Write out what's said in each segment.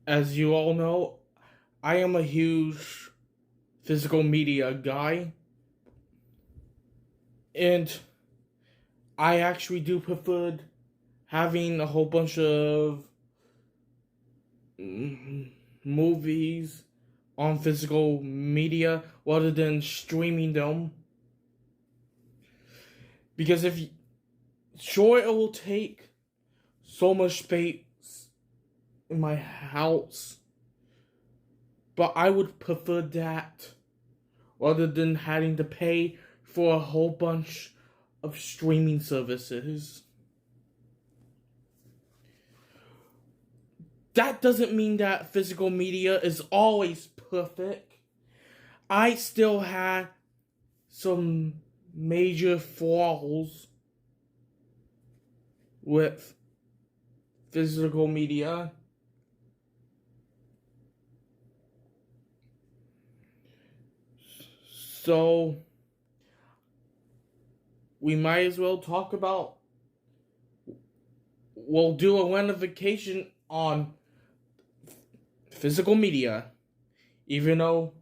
As you all know, I am a huge physical media guy, and I actually do prefer having a whole bunch of movies on physical media rather than streaming them. Because sure, it will take so much space in my house, but I would prefer that rather than having to pay for a whole bunch of streaming services. That doesn't mean that physical media is always perfect. I still have some major flaws with physical media. So we might as well talk about, we'll do a ramification on physical media, even though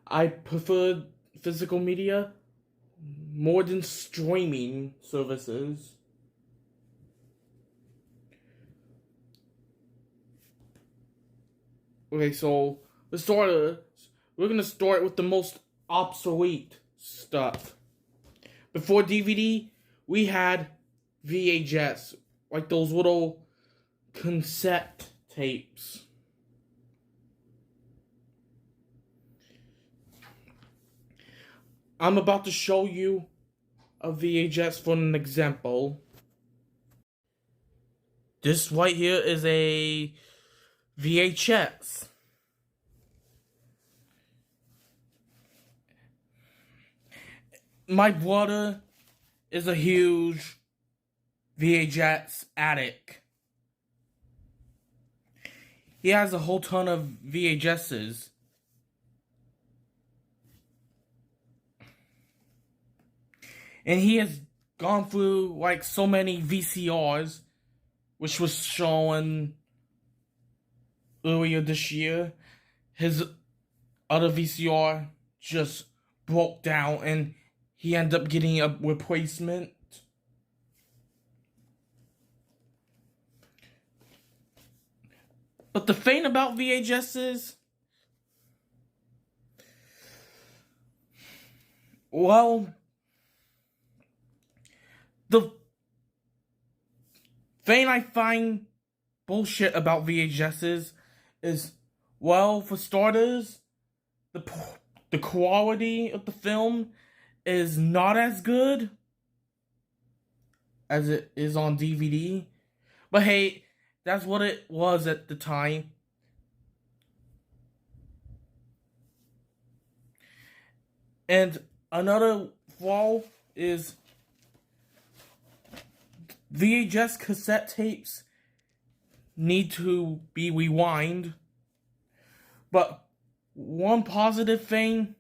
I prefer physical media more than streaming services. Okay, so we're gonna start with the most obsolete stuff. Before DVD, we had VHS, like those little cassette tapes. I'm about to show you a VHS for an example. This right here is a VHS. My brother is a huge VHS addict. He has a whole ton of VHSs. And he has gone through like so many VCRs, which was shown earlier this year. His other VCR just broke down and he ended up getting a replacement. But the thing about VHS well, the thing I find bullshit about VHS is, well, for starters, the quality of the film is not as good as it is on DVD. But hey, that's what it was at the time. And another flaw is VHS cassette tapes need to be rewind. But one positive thing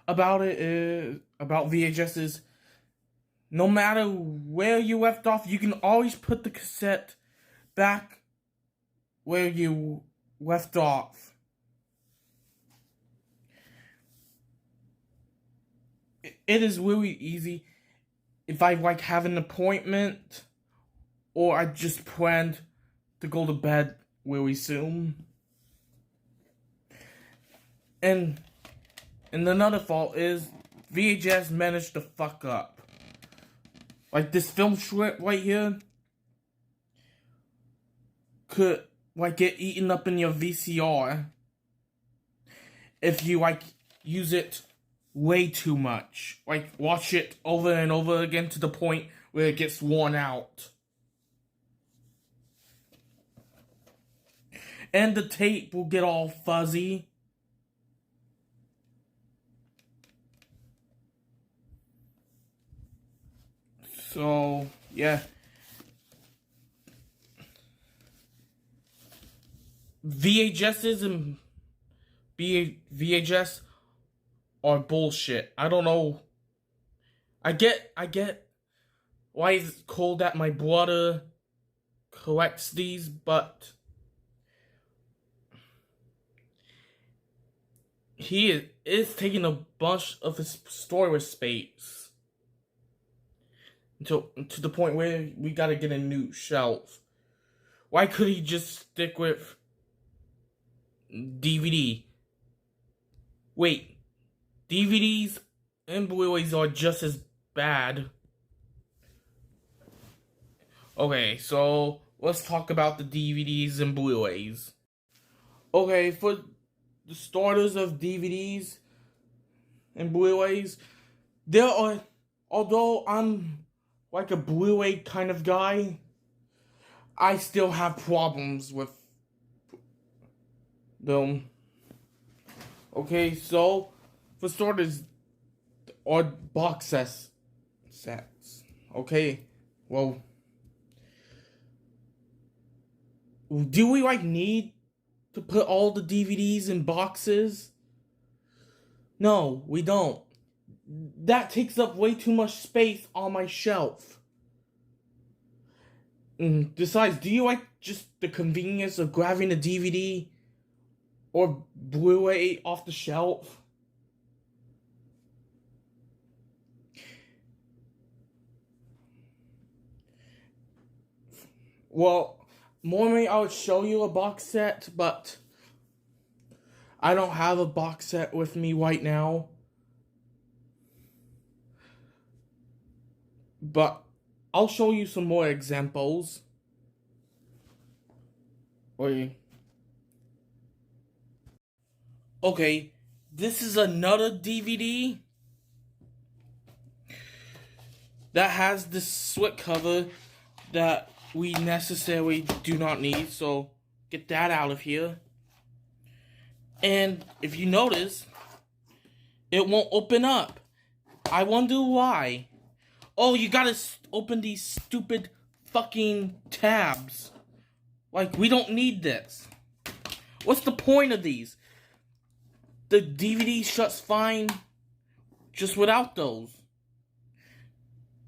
about VHS is, no matter where you left off, you can always put the cassette back where you left off. It is really easy. If I have an appointment, or I just planned to go to bed really soon. And another fault is VHS managed to fuck up. Like this film strip right here could get eaten up in your VCR if you use it way too much. Watch it over and over again to the point where it gets worn out. And the tape will get all fuzzy. So, yeah. VHSs and VHS are bullshit. I don't know. I get why is it cold that my brother collects these, but he is taking a bunch of his storage space to the point where we gotta get a new shelf. Why could he just stick with DVD? Wait, DVDs and Blu-rays are just as bad. Okay, so let's talk about the DVDs and Blu-rays. Okay, for the starters of DVDs and Blu-rays, there are, although I'm like a Blu-ray kind of guy, I still have problems with them. Okay, so for starters, are box sets. Okay, well, do we need to put all the DVDs in boxes? No, we don't. That takes up way too much space on my shelf. Besides, do you like just the convenience of grabbing a DVD or Blu-ray off the shelf? Well, normally I would show you a box set, but I don't have a box set with me right now. But I'll show you some more examples. Wait. Okay, this is another DVD that has this slip cover that we necessarily do not need, so get that out of here. And if you notice, it won't open up. I wonder why. Oh, you gotta open these stupid fucking tabs. Like, we don't need this. What's the point of these? The DVD shuts fine just without those.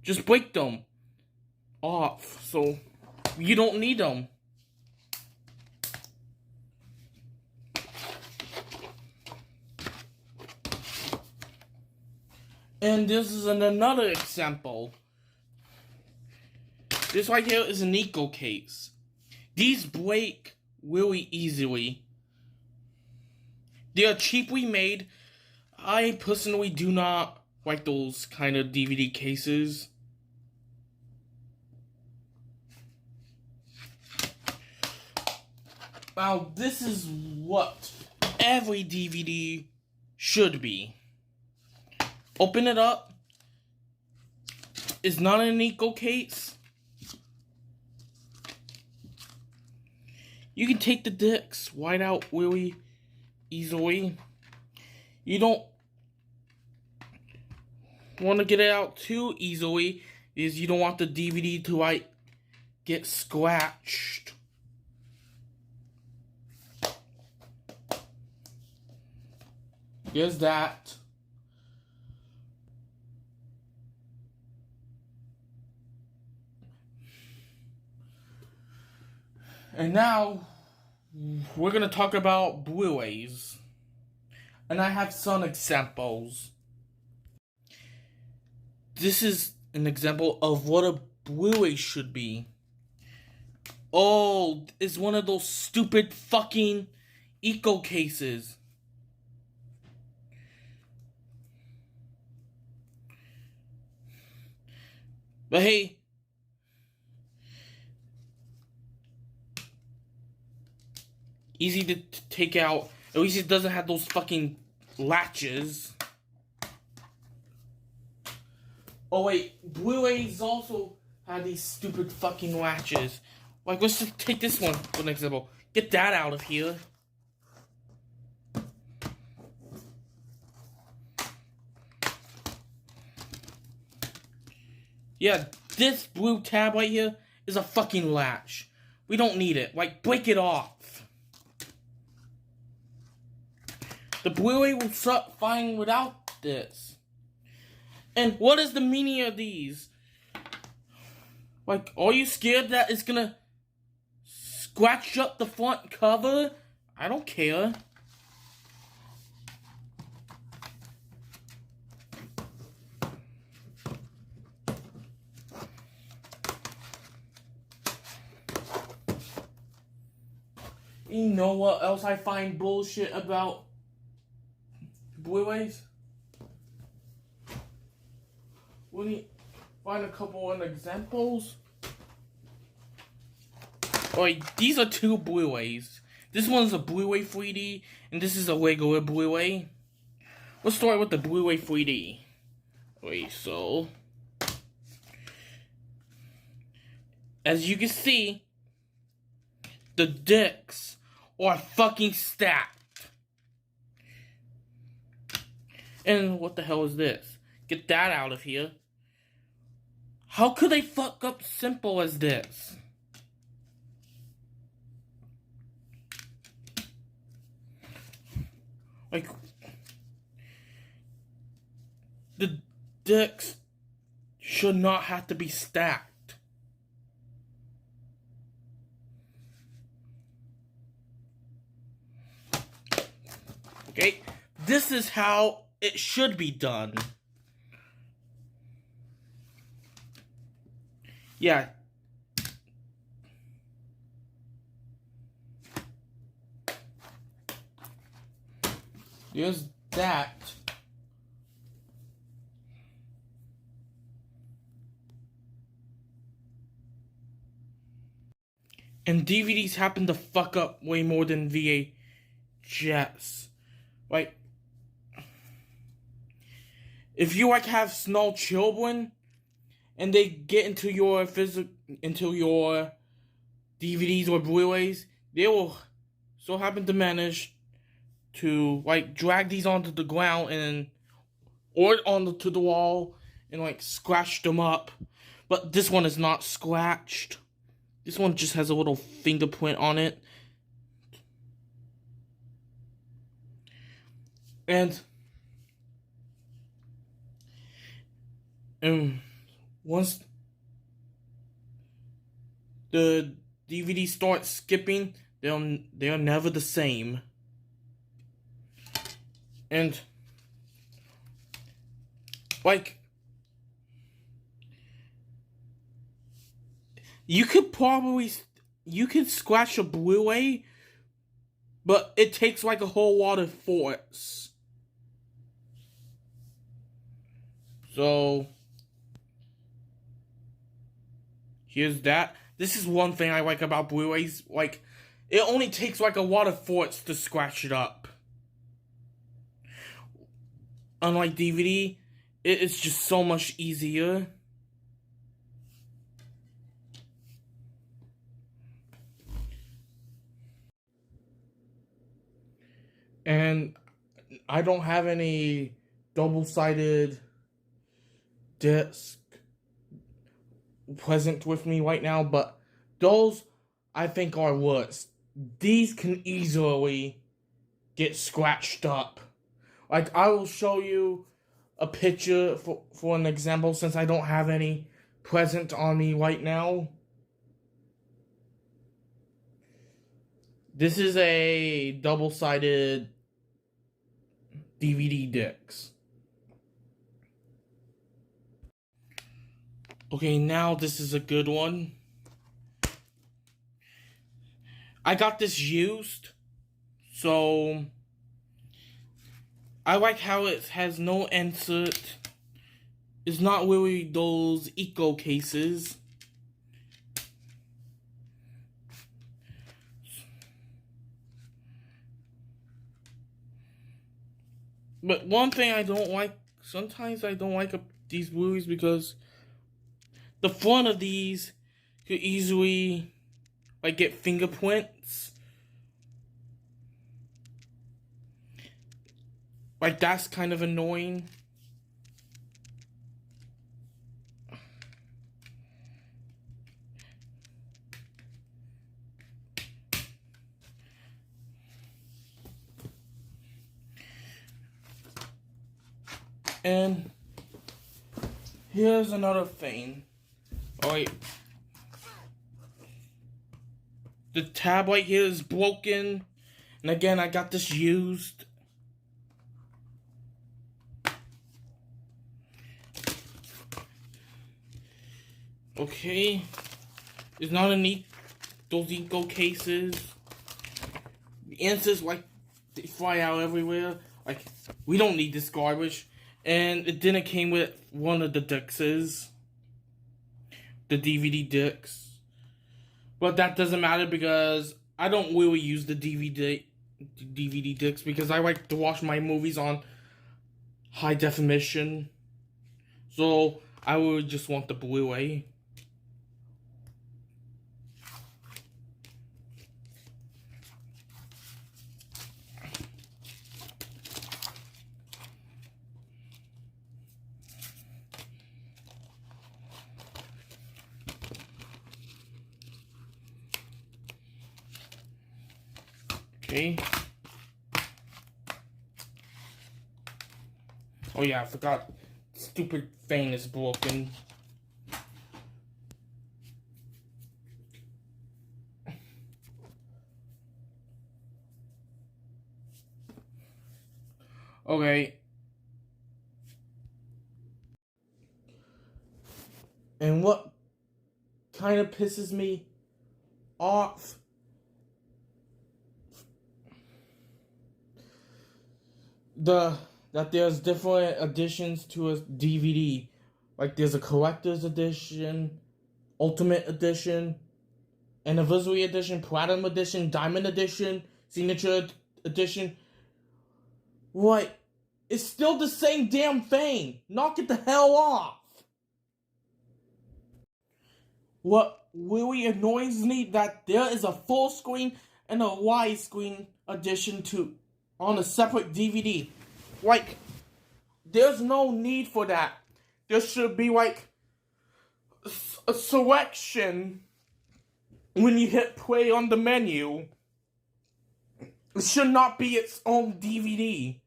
Just break them off, so you don't need them. And this is another example. This right here is an eco case. These break really easily. They are cheaply made. I personally do not like those kind of DVD cases. Now, this is what every DVD should be. Open it up. It's not an eco case. You can take the discs right out really easily. You don't want to get it out too easily, is you don't want the DVD to like get scratched. Here's that. And now, we're going to talk about Blu-rays. And I have some examples. This is an example of what a Blu-ray should be. Oh, it's one of those stupid fucking eco cases. But hey, easy to take out. At least it doesn't have those fucking latches. Oh wait, Blu-rays also have these stupid fucking latches. Like, let's just take this one for an example. Get that out of here. Yeah, this blue tab right here is a fucking latch. We don't need it. Like, break it off. The Blu-ray will shut fine without this. And what is the meaning of these? Like, are you scared that it's gonna scratch up the front cover? I don't care. You know what else I find bullshit about Blu-rays? When you find a couple of examples. Alright, these are two Blu-rays. This one's a Blu-ray 3D, and this is a regular Blu-ray. Let's start with the Blu-ray 3D. Wait, so... as you can see, the discs are fucking stacked. And what the hell is this? Get that out of here. How could they fuck up simple as this? Like, the discs should not have to be stacked. Okay, this is how it should be done. Yeah. There's that. And DVDs happen to fuck up way more than VHS. Like, if you like have small children and they get into your DVDs or Blu-rays, they will so happen to manage to like drag these onto the ground or onto the wall and like scratch them up. But this one is not scratched. This one just has a little fingerprint on it. And once the DVD starts skipping, they're never the same. And like, you could scratch a Blu-ray, but it takes like a whole lot of force. So here's that. This is one thing I like about Blu-rays. Like, it only takes like a lot of force to scratch it up. Unlike DVD, it's just so much easier. And I don't have any double-sided disc present with me right now, but those I think are worse. These can easily get scratched up. Like, I will show you a picture for an example, since I don't have any present on me right now. This is a double-sided DVD disc. Okay, now this is a good one. I got this used, so I like how it has no insert. It's not really those eco cases. But one thing I don't like, sometimes I don't like these Blu-rays because the front of these could easily like get fingerprints. Like, that's kind of annoying. And here's another thing. Alright, The tab right here is broken. And again, I got this used. Okay. It's not a neat, those eco cases. The answers, like, they fly out everywhere. Like, we don't need this garbage. And it didn't came with one of the discs. The DVD discs. But that doesn't matter because I don't really use the DVD discs because I like to watch my movies on high definition. So I would just want the Blu-ray. Okay. Oh yeah, I forgot. Stupid thing is broken. Okay. And what kind of pisses me off that there's different editions to a DVD. Like there's a collector's edition, ultimate edition, anniversary edition, platinum edition, diamond edition, signature edition. What? It's still the same damn thing. Knock it the hell off. What really annoys me that there is a full screen and a widescreen edition on a separate DVD. Like, there's no need for that. There should be like a selection when you hit play on the menu. It should not be its own DVD.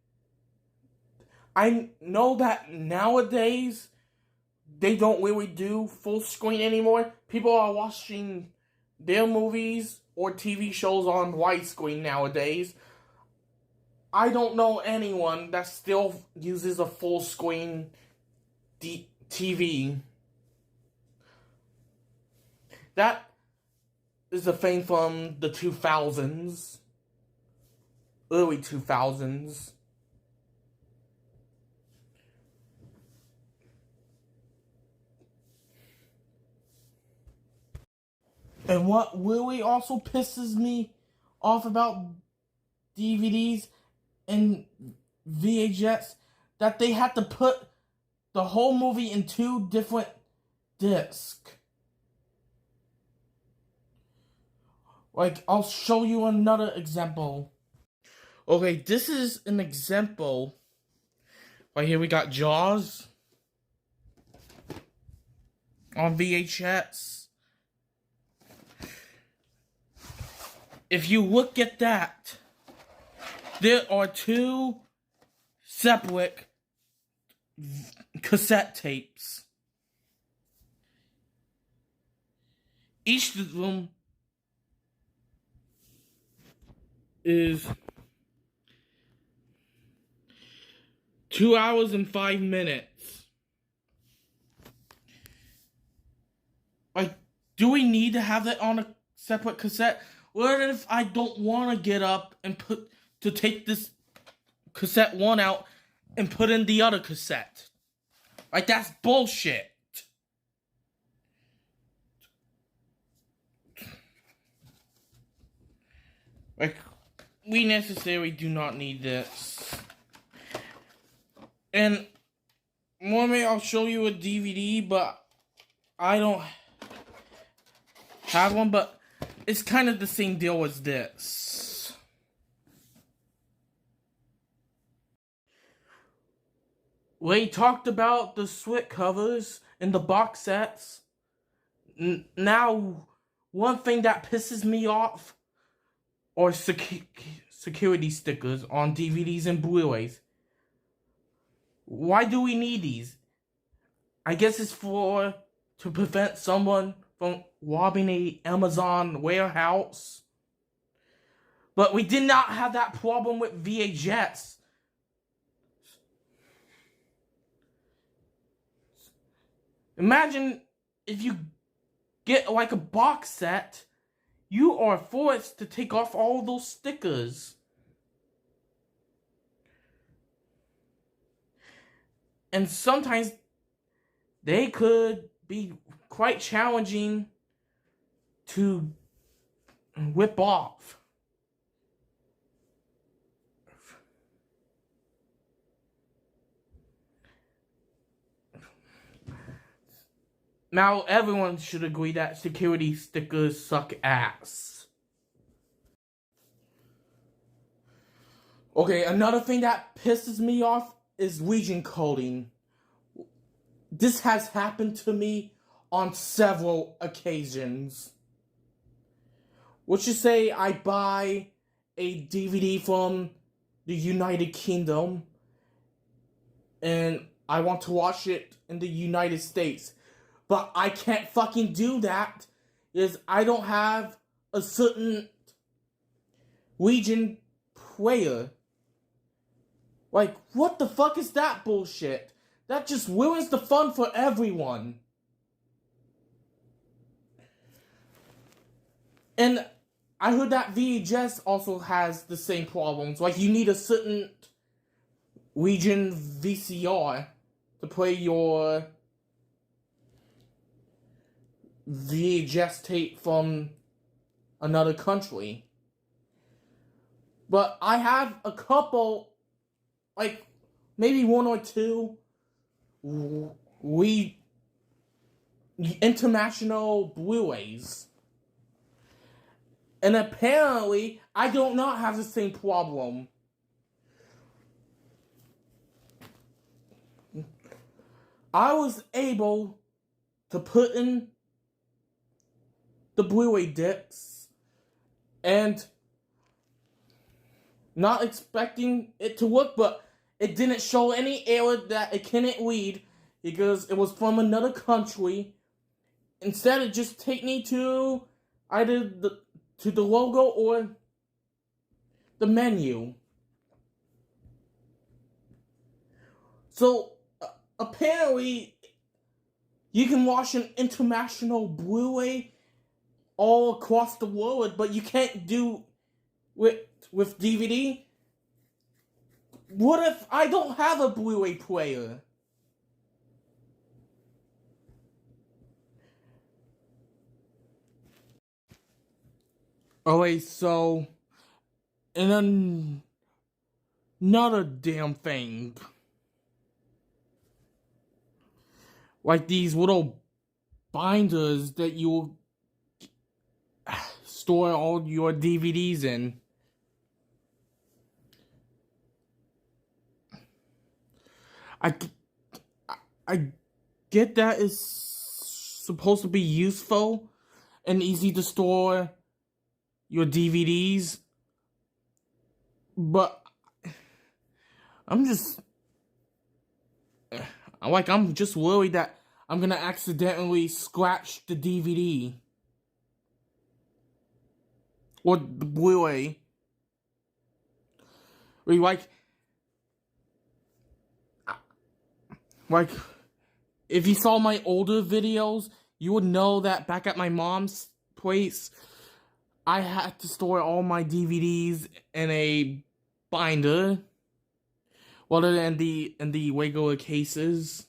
I know that nowadays they don't really do full screen anymore. People are watching their movies or TV shows on widescreen nowadays. I don't know anyone that still uses a full screen TV. That is a thing from the 2000s. Early 2000s. And what really also pisses me off about DVDs and VHS, that they had to put the whole movie in 2 different discs. Like, I'll show you another example. Okay, this is an example. Right here we got Jaws on VHS. If you look at that, there are 2 separate cassette tapes. Each of them is 2 hours and 5 minutes. Like, do we need to have that on a separate cassette? What if I don't want to get up and take this cassette 1 out and put in the other cassette? Like, that's bullshit. Like, we necessarily do not need this. And one way I'll show you a DVD, but I don't have one, but it's kind of the same deal as this. We talked about the split covers and the box sets. Now, one thing that pisses me off are security stickers on DVDs and Blu-rays. Why do we need these? I guess it's to prevent someone from robbing a Amazon warehouse. But we did not have that problem with VHS. Imagine if you get like a box set, you are forced to take off all those stickers. And sometimes they could be quite challenging to whip off. Now, everyone should agree that security stickers suck ass. Okay, another thing that pisses me off is region coding. This has happened to me on several occasions. Let's just say I buy a DVD from the United Kingdom and I want to watch it in the United States. But I can't fucking do that because I don't have a certain region player. Like, what the fuck is that bullshit? That just ruins the fun for everyone. And I heard that VHS also has the same problems. Like, you need a certain region VCR to play your VHS tape from another country. But I have a couple, like maybe one or two international Blu-rays. And apparently, I do not have the same problem. I was able to put in the Blu-ray discs and not expecting it to work, but it didn't show any error that it couldn't read because it was from another country. Instead, it just take me to either the logo or the menu. So apparently, you can watch an international Blu-ray all across the world, but you can't do with DVD. What if I don't have a Blu-ray player? Okay, so in another damn thing, like these little binders that you store all your DVDs in. I get that it's supposed to be useful and easy to store your DVDs, but I'm just worried that I'm gonna accidentally scratch the DVD or the Blu-ray. Like, if you saw my older videos, you would know that back at my mom's place, I had to store all my DVDs in a binder, rather than in the regular cases.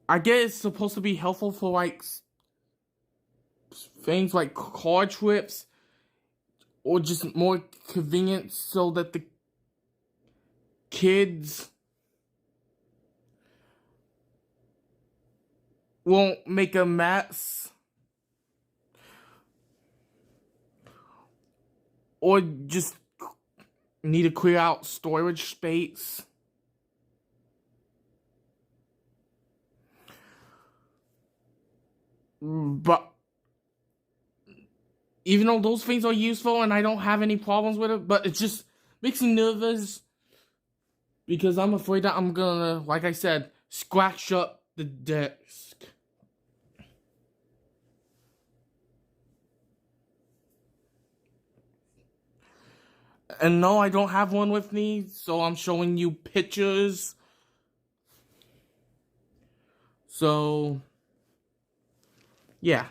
I guess it's supposed to be helpful for like things like car trips, or just more convenient so that the kids won't make a mess. Or just need to clear out storage space. But even though those things are useful and I don't have any problems with it, but it just makes me nervous because I'm afraid that I'm gonna, like I said, scratch up the disc. And no, I don't have one with me, so I'm showing you pictures. So, yeah.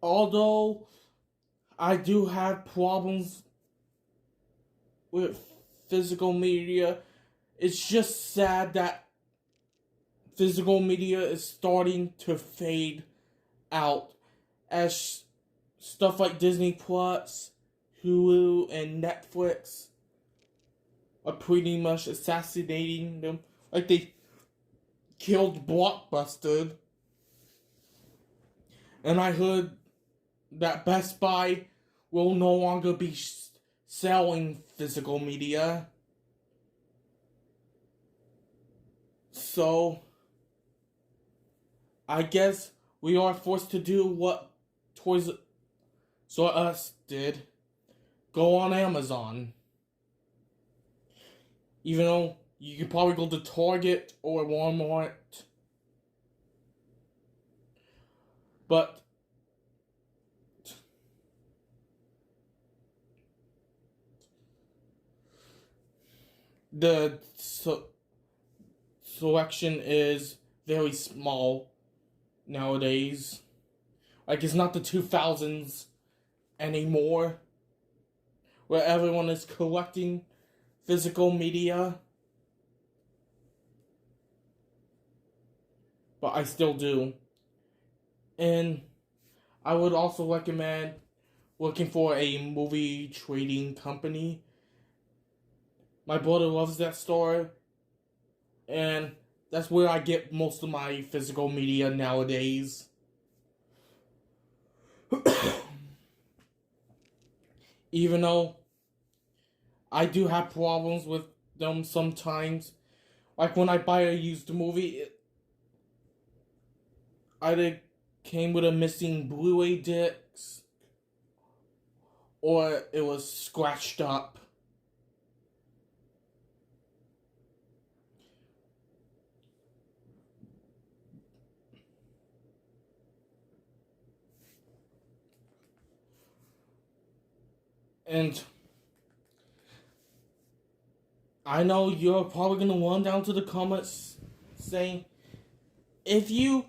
Although I do have problems with physical media, it's just sad that physical media is starting to fade out as stuff like Disney Plus, Hulu, and Netflix are pretty much assassinating them. Like they killed Blockbuster. And I heard that Best Buy will no longer be selling physical media. So, I guess we are forced to do what Toys R Us did. Go on Amazon. Even though you could probably go to Target or Walmart. But the selection is very small nowadays. Like, it's not the 2000s anymore, where everyone is collecting physical media. But I still do. And I would also recommend looking for a movie trading company. My brother loves that store, and that's where I get most of my physical media nowadays. Even though I do have problems with them sometimes. Like when I buy a used movie, it either came with a missing Blu-ray disc, or it was scratched up. And I know you're probably going to run down to the comments saying, if you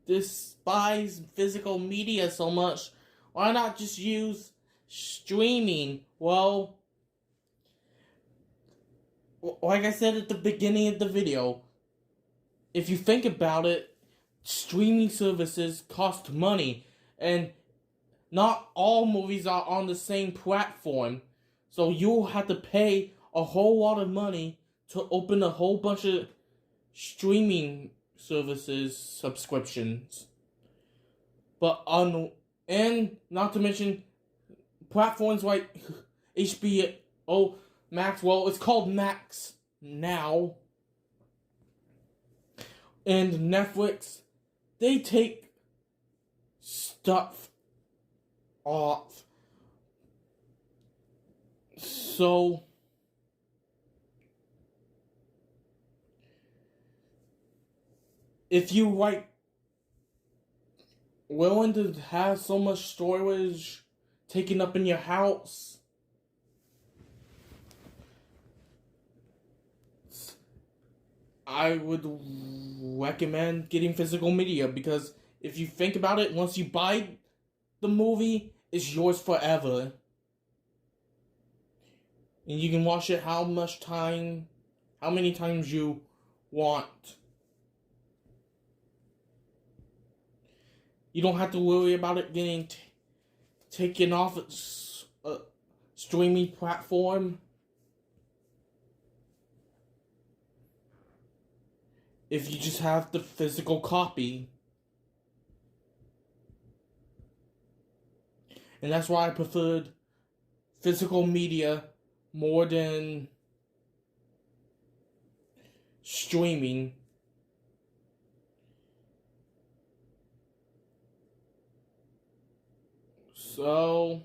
despise physical media so much, why not just use streaming? Well, like I said at the beginning of the video, if you think about it, streaming services cost money, and not all movies are on the same platform. So you'll have to pay a whole lot of money to open a whole bunch of streaming services subscriptions. And not to mention platforms like HBO Max, well, it's called Max now, and Netflix, they take stuff off. So if you willing to have so much storage taken up in your house, I would recommend getting physical media, because if you think about it, once you buy the movie, it's yours forever. And you can watch it how many times you want. You don't have to worry about it getting taken off a streaming platform. If you just have the physical copy. And that's why I preferred physical media more than streaming. So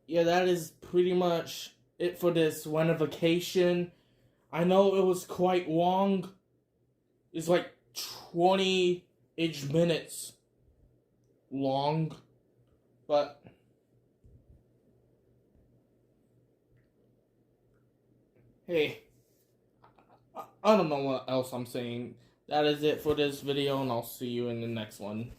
yeah, that is pretty much it for this vacation. I know it was quite long. It's like 20-ish minutes long, but hey, I don't know what else I'm saying. That is it for this video, and I'll see you in the next one.